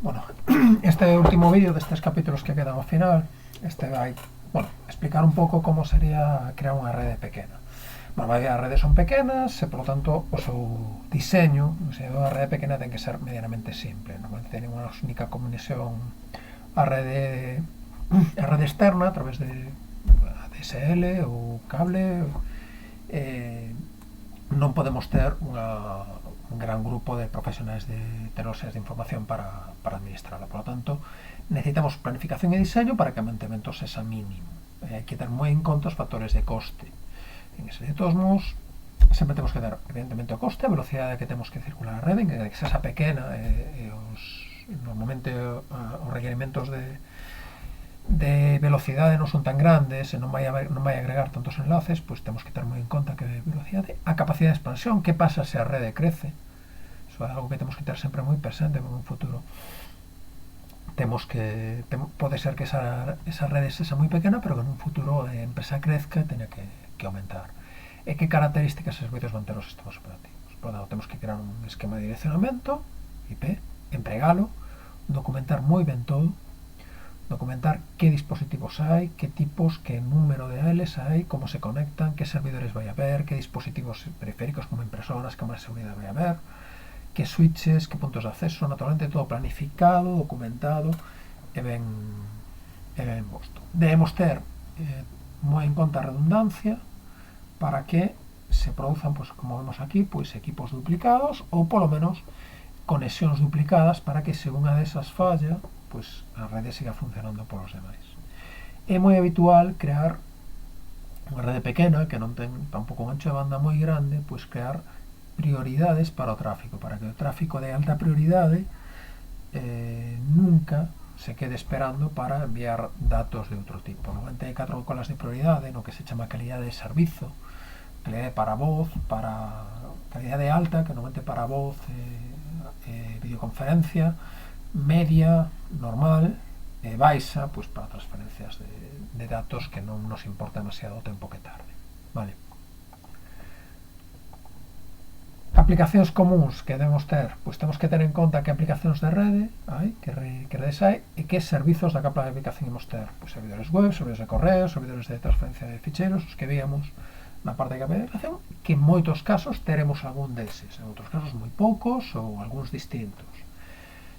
Bueno, este último vídeo destes capítulos que quedan ao final, vai, bueno, explicar un pouco como sería crear unha rede pequena. Bueno, as redes son pequenas e, por lo tanto, o seu diseño, o sea, a rede pequena ten que ser medianamente simple. Normalmente ten unha única conexión a rede externa a través de ADSL ou cable. Non podemos ter un gran grupo de profesionais de tecnoloxías de información para administrarla. Por lo tanto, necesitamos planificación e diseño para que o mantemento sexa mínimo. Hai que ter moi en conta os factores de coste. En ese de todos modos, sempre temos que ter, evidentemente, o coste, a velocidade que temos que circular a rede, que sexa pequena, normalmente os requerimentos de velocidade non son tan grandes e non vai agregar tantos enlaces, pois temos que ter moi en conta que velocidade, a capacidade de expansión, que pasa se a rede crece. Iso é algo que temos que ter sempre moi presente en un futuro. Pode ser que esa rede sexa moi pequena, pero que en un futuro a empresa crezca e teña que aumentar. E que características e servicios van ter os sistemas operativos? Por tanto, temos que crear un esquema de direccionamento IP, empregalo, documentar moi ben todo, documentar que dispositivos hai, que tipos, que número de eles hai, como se conectan, que servidores vai haber, que dispositivos periféricos como impresoras, cámaras de seguridade vai haber, que switches, que puntos de acceso, naturalmente todo planificado, documentado e ben posto. Debemos ter moi en conta a redundancia para que se produzan, pois, como vemos aquí, pois, equipos duplicados ou polo menos conexións duplicadas para que se unha desas falla, pois a rede siga funcionando polos demais. É moi habitual crear unha rede pequena que non ten tampouco un ancho de banda moi grande, pois crear prioridades para o tráfico, para que o tráfico de alta prioridade nunca se quede esperando para enviar datos de outro tipo. Normalmente hai 4 colas de prioridade no que se chama calidade de servizo, calidade para voz, para calidade alta, que normalmente para voz videoconferencia, media, normal, baixa, pois para transferencias de datos que non nos importa demasiado o tempo que tarde. Vale. Aplicacións comuns que debemos ter, pois temos que ter en conta que aplicacións de rede hai, que redes hai, e que servizos da capa de aplicación imos ter. Pois servidores web, servidores de correo, servidores de transferencia de ficheiros, os que víamos na parte de capa de aplicación, que en moitos casos teremos algún deses, en outros casos moi poucos ou algúns distintos.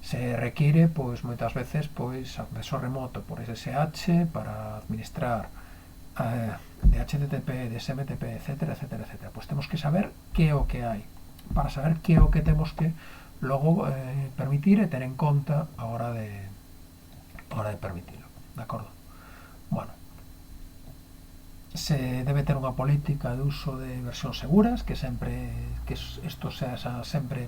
Se require, pois, moitas veces, pois, acceso remoto por SSH para administrar de HTTP, de SMTP, etc, etc, etc. Pois temos que saber que é o que hai, para saber que é o que temos que logo permitir e ter en conta a hora de permitilo, de acordo? Bueno, se debe ter unha política de uso de versións seguras, que isto sea sempre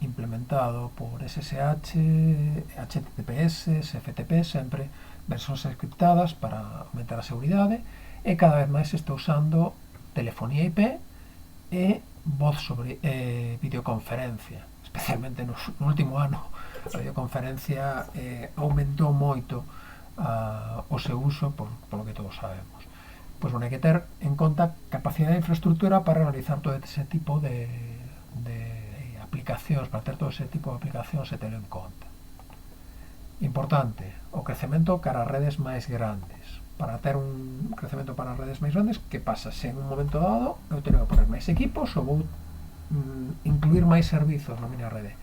implementado por SSH, HTTPS, FTP, sempre versións encriptadas para aumentar a seguridade, e cada vez máis se está usando telefonía IP e voz sobre videoconferencia, especialmente no último ano a videoconferencia aumentou moito o seu uso, polo que todos sabemos. Pois bueno, hai que ter en conta capacidade de infraestructura para realizar todo ese tipo de aplicacións, para ter todo ese tipo de aplicacións e ter en conta. Importante, o crecemento cara a redes máis grandes. Para ter un crecemento para redes máis grandes, que pasa? Se en un momento dado eu teño que poner máis equipos ou vou incluir máis servizos na miña rede.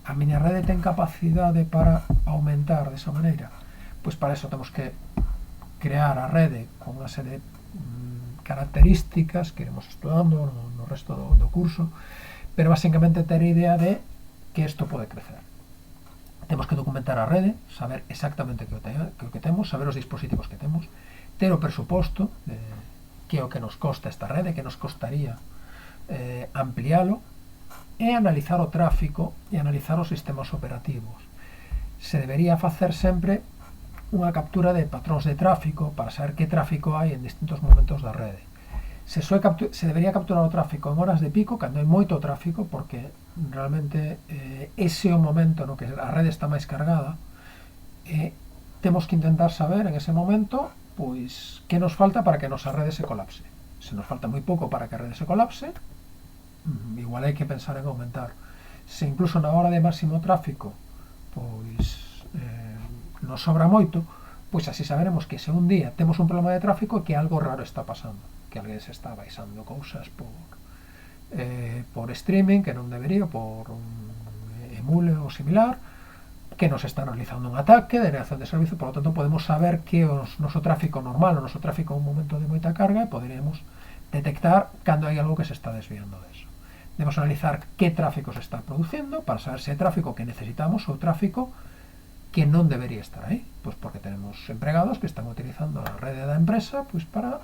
A miña rede ten capacidade para aumentar desa maneira? Pois para eso temos que crear a rede con unha serie de características que iremos estudando no resto do curso, pero basicamente ter idea de que isto pode crecer. Temos que documentar a rede, saber exactamente que o que temos, saber os dispositivos que temos, ter o presuposto de que é o que nos costa esta rede, que nos costaría ampliálo, e analizar o tráfico e analizar os sistemas operativos. Se debería facer sempre unha captura de patróns de tráfico para saber que tráfico hai en distintos momentos da rede. Se debería capturar o tráfico en horas de pico, cando hai moito tráfico, porque realmente ese é o momento no que a rede está máis cargada, e temos que intentar saber en ese momento pois que nos falta para que a nosa rede se colapse. Se nos falta moi pouco para que a rede se colapse, igual hai que pensar en aumentar. Se incluso na hora de máximo tráfico nos sobra moito, pois así saberemos que se un día temos un problema de tráfico que algo raro está pasando, que alguén se está baixando cousas por streaming que non debería, por un emule ou similar, que nos está realizando un ataque de negación de servicio. Por lo tanto, podemos saber que o noso tráfico normal, o noso tráfico en un momento de moita carga, poderíamos detectar cando hai algo que se está desviando deso. Debemos analizar que tráfico se está producindo para saber se é tráfico que necesitamos ou tráfico que non debería estar aí, pois porque tenemos empregados que están utilizando a rede da empresa pois para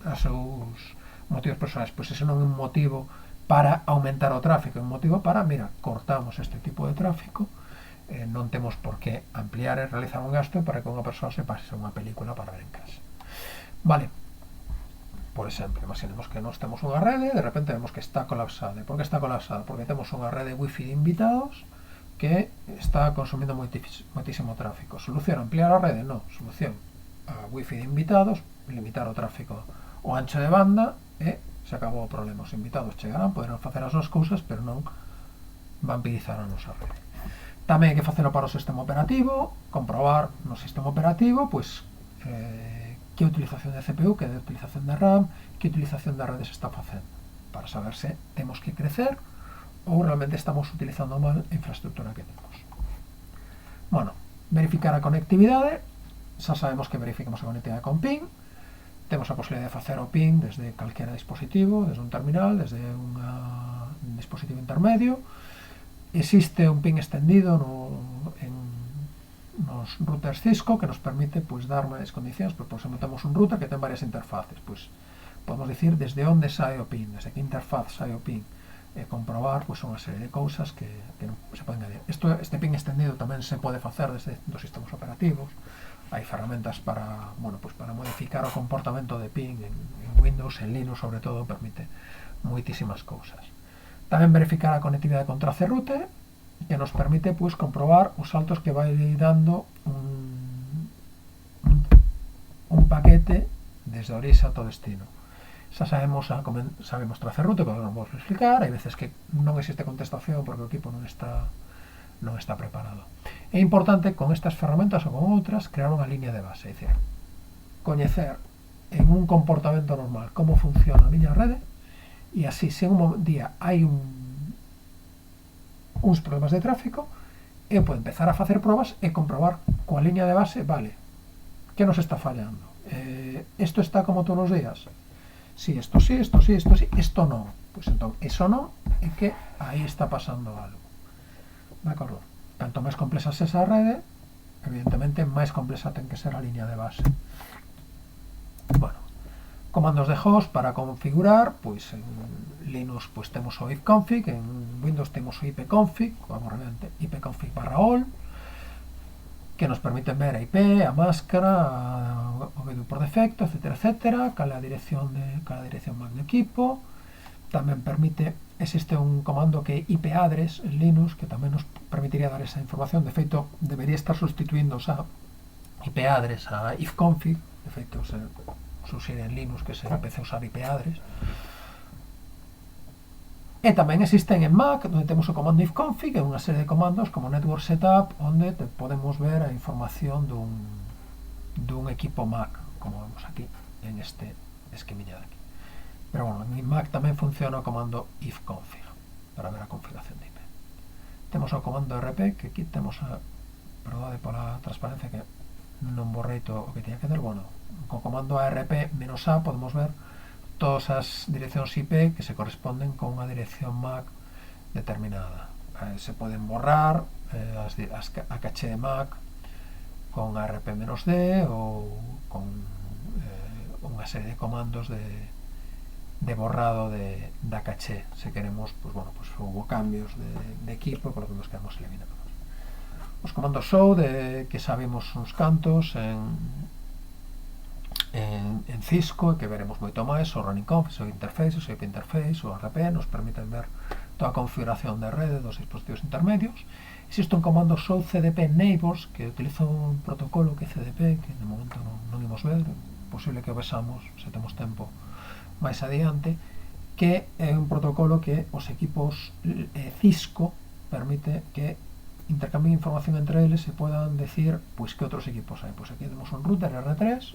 os seus motivos personais. Pois ese non é un motivo para aumentar o tráfico, é un motivo para, mira, cortamos este tipo de tráfico, non temos por que ampliar e realizar un gasto para que unha persoa se pase unha película para ver en casa. Vale, por exemplo, imaginemos que nós temos unha rede, de repente vemos que está colapsada. Por que está colapsada? Porque temos unha rede wifi de invitados que está consumindo moitísimo tráfico. Solución, ampliar a rede? Non. Solución, a wifi de invitados, limitar o tráfico, o ancho de banda, e se acabou o problema. Os invitados chegarán, poderán facer as súas cousas, pero non vampirizar a nosa rede. Tamén hai que facelo para o sistema operativo, comprobar no sistema operativo, pois, que utilización de CPU, que de utilización de RAM, que utilización de redes está facendo, para saber se temos que crecer ou realmente estamos utilizando mal a infraestructura que temos. Bueno, verificar a conectividade, xa sabemos que verificamos a conectividade con PIN, temos a posibilidade de facer o PIN desde calquera dispositivo, desde un terminal, desde un dispositivo intermedio. Existe un PIN extendido nos routers Cisco que nos permite pois dar máis condicións, pois por exemplo temos un router que ten varias interfaces, pois podemos dicir desde onde sai o PIN, desde que interfaz sai o PIN, e comprobar pois unha serie de cousas que non se poden añadir. Este PIN extendido tamén se pode facer desde dos sistemas operativos. Hai ferramentas para, bueno, pois para modificar o comportamento de PIN en Windows, en Linux sobre todo, permite moitísimas cousas. Tamén verificar a conectividade con traceroute, que nos permite pois comprobar os saltos que vai dando un paquete desde a orixe ata o destino. Xa sabemos traceroute, que non vamos a explicar, hai veces que non existe contestación porque o equipo non está preparado. É importante con estas ferramentas ou con outras crear unha línea de base, é dicir, coñecer en un comportamento normal como funciona a miña rede, e así se un día hai uns problemas de tráfico, eu podo empezar a facer probas e comprobar coa liña de base, vale, que nos está fallando? Isto está como todos os días? Si, isto sí, isto sí, isto sí, isto non. Pois entón, iso non é que aí está pasando algo. De acordo? Canto máis complexa se esa rede, evidentemente máis complexa ten que ser a liña de base. Bueno, comandos de host para configurar, pois en Linux pois temos o ifconfig, en Windows temos o ipconfig, vamos realmente ipconfig/all, que nos permiten ver a IP, a máscara, o VDU por defecto, etcétera, cala dirección MAC de equipo. Tamén existe un comando que é ipaddress en Linux, que tamén nos permitiría dar esa información. De feito, debería estar sustituindo a ipaddress a ifconfig. De feito, se usar en Linux que se empece a usar ipaddress. E tamén existen en Mac, onde temos o comando ifconfig, e unha serie de comandos como network setup, onde podemos ver a información dun equipo Mac, como vemos aquí en este esquemiña de aquí. Pero bueno, en Mac tamén funciona o comando ifconfig para ver a configuración de IP. Temos o comando RP, que aquí temos perdade pola transparencia que non borrei todo o que tiña que ter. Bueno, co comando ARP-A podemos ver todas as direccións IP que se corresponden con unha dirección MAC determinada. Se poden borrar a caché de MAC con ARP-D ou con unha serie de comandos de borrado da caché. Se queremos, pues bueno, pues hubo cambios de equipo, por lo que nos queremos eliminados. Os comandos show, que sabemos uns cantos en Cisco, que veremos moito máis, o running conf, o interface, o IP interface, o RP, nos permiten ver toda a configuración de rede dos dispositivos intermedios. Existe un comando show CDP neighbors, que utiliza un protocolo que é CDP, que de momento non imos ver, posible que o vexamos, se temos tempo, máis adiante, que é un protocolo que os equipos Cisco permite que intercambien información entre eles e podan decir pois que outros equipos hai. Pois aquí temos un router R3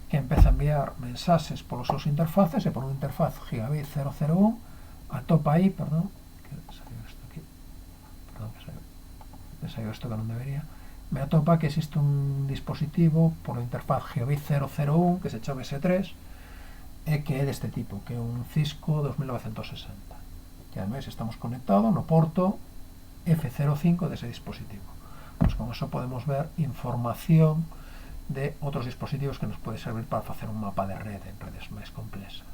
que empeza a enviar mensaxes polos seus interfaces e por unha interfaz gigabit 001 atopa aí, perdón, que saiu isto aquí, perdón, que saiu isto que non debería, me atopa que existe un dispositivo pola interfaz gigabit 001 que se chama S3 e que é deste tipo, que é un Cisco 2960, que ademais estamos conectados no porto F05 dese dispositivo. Pois con eso podemos ver información de outros dispositivos que nos pode servir para facer un mapa de rede en redes máis complexas.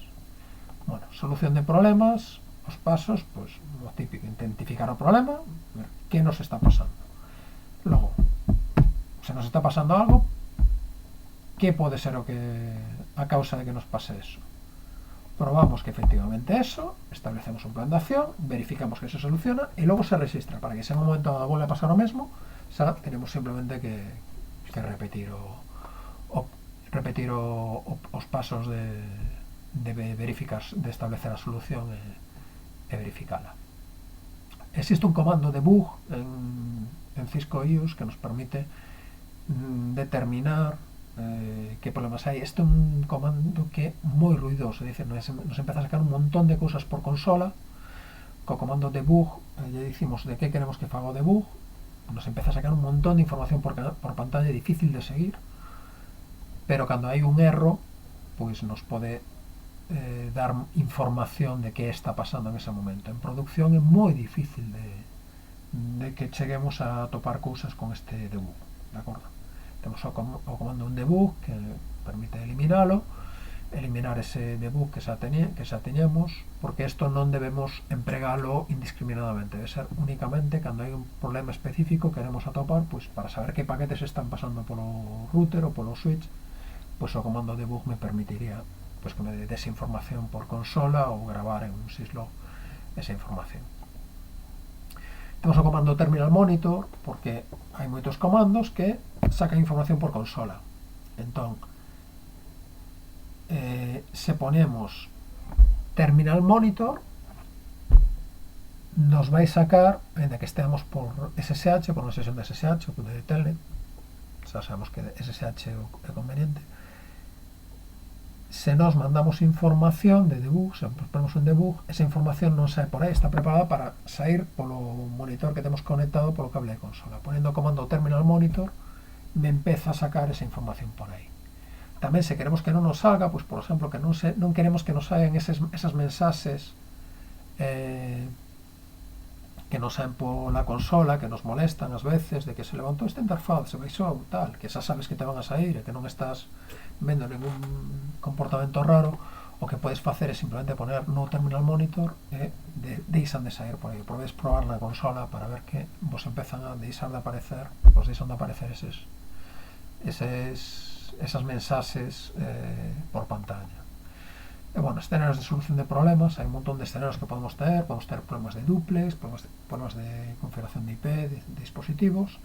Bueno, solución de problemas, os pasos, pois o típico, identificar o problema, ver que nos está pasando. Logo, se nos está pasando algo, que pode ser a causa de que nos pase eso. Probamos que efectivamente eso, establecemos un plan de acción, verificamos que se soluciona e logo se registra para que se en un momento vuelva a pasar o mesmo, xa tenemos simplemente que repetir os pasos de verificar, de establecer a solución e verificala. Existe un comando debug en Cisco IUS que nos permite determinar que problemas hai. Este é un comando que é moi ruidoso, é dicir, nos empeza a sacar un montón de cousas por consola. Co comando debug lle dicimos de que queremos que faga o debug, nos empeza a sacar un montón de información por pantalla difícil de seguir, pero cando hai un erro pois nos pode dar información de que está pasando en ese momento. En producción é moi difícil de que cheguemos a topar cousas con este debug, de acordo? Temos o comando un debug que permite eliminar ese debug que xa teñemos, porque isto non debemos empregalo indiscriminadamente, debe ser únicamente cando hai un problema específico que queremos atopar, pois para saber que paquetes están pasando polo router ou polo switch, pois o comando debug me permitiría pois que me dese información por consola ou gravar en un syslog esa información. Temos o comando terminal monitor, porque hai moitos comandos que sacan información por consola. Entón, se ponemos terminal monitor, nos vai sacar, ainda que esteamos por SSH, por unha sesión de SSH ou de Telnet, xa sabemos que SSH é conveniente. Se nos mandamos información de debug, se ponemos un debug, esa información non sae por aí, está preparada para sair polo monitor que temos conectado polo cable de consola. Ponendo o comando terminal monitor, me empeza a sacar esa información por aí. Tamén se queremos que non nos salga, pois por exemplo, que non queremos que nos saen esas mensaxes que nos saen pola consola, que nos molestan ás veces, de que se levantou esta interfaz, se baixou, tal, que xa sabes que te van a sair e que non estás vendo ningún comportamento raro, o que podes facer é simplemente poner no terminal monitor e deixan de sair por aí. Podes probar na consola para ver que vos empezan a deixan de aparecer esas mensaxes por pantalla. E, bueno, escenarios de solución de problemas, hai un montón de escenarios que podemos ter problemas de duplex, problemas de configuración de IP, de dispositivos.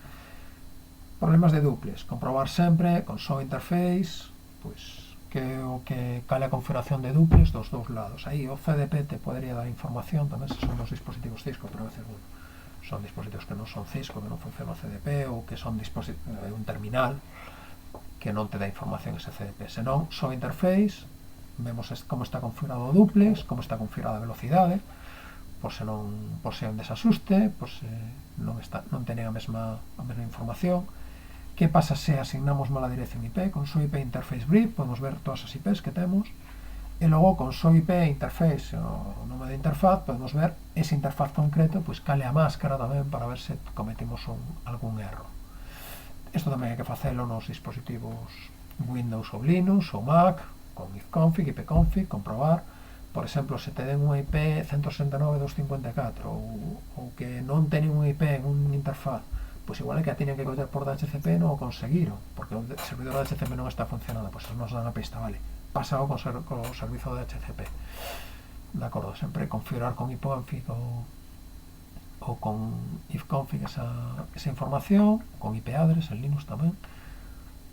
Problemas de duplex, comprobar sempre con show interface, pois, cal é a configuración de duplex dos dous lados. Aí o CDP te podría dar información tamén se son dos dispositivos Cisco, pero a veces, bueno, son dispositivos que non son Cisco, que non funciona o CDP, ou que son un terminal que non te dá información ese CDP. Se non, show interface, vemos como está configurado o duplex, como está configurada a velocidade, por se hai un desasuste, por se non teñen a mesma información. Que pasa se asignamos mala dirección IP? Con show IP interface brief podemos ver todas as IPs que temos, e logo con show IP interface o nome de interfaz podemos ver esa interfaz concreto, pois cale a máscara tamén para ver se cometimos algún erro. Isto tamén hai que facelo nos dispositivos Windows ou Linux ou Mac, con ifconfig, ipconfig, comprobar, por exemplo, se te den unha IP 169.254 ou que non teñen unha IP en unha interfaz, pois igual é que a tiñen que coller por DHCP non o conseguiron, porque o servidor de DHCP non está funcionando, pois nos dan a pista, vale, pasao co servizo de DHCP, de acordo, sempre configurar con ipconfig ou con ifconfig esa información, con IP address en Linux tamén,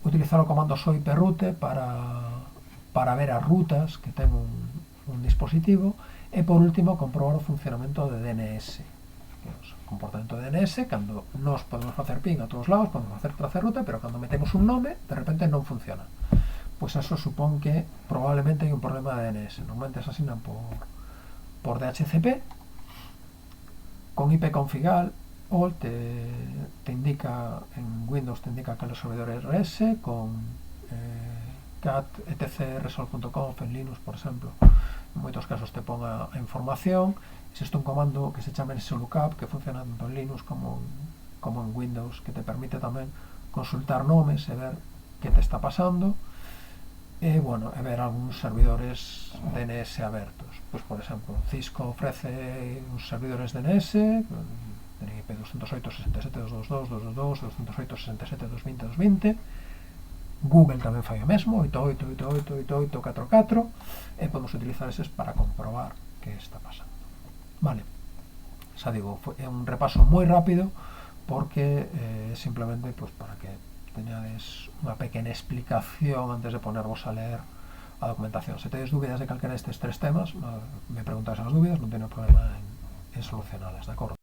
utilizar o comando show IP route para ver as rutas que ten un dispositivo, e por último comprobar o funcionamento de DNS, comportamento DNS, cando nos podemos facer ping a todos lados, podemos facer traceruta, pero cando metemos un nome, de repente non funciona. Pois eso supón que probablemente hai un problema de DNS. Normalmente se asignan por DHCP, con ipconfig o te indica, en Windows te indica que los servidores RS, con cat etc resolve.conf en Linux, por exemplo, en moitos casos te pon a información. Existe un comando que se chama nslookup, que funciona tanto en Linux como en Windows, que te permite tamén consultar nomes e ver que te está pasando, e, bueno, e ver algúns servidores DNS abertos. Pois, por exemplo, Cisco ofrece uns servidores DNS, ten IP 208.67.222.222, 208.67.220.220. Google tamén fai o mesmo, 88.88.88.44, e podemos utilizar eses para comprobar que está pasando. Vale, xa digo, é un repaso moi rápido, porque simplemente pues, para que teñades unha pequena explicación antes de ponervos a leer a documentación. Se tedes dúbidas de calquera destes tres temas, me preguntáis as dúbidas, non teño problema en solucionalas, de acordo?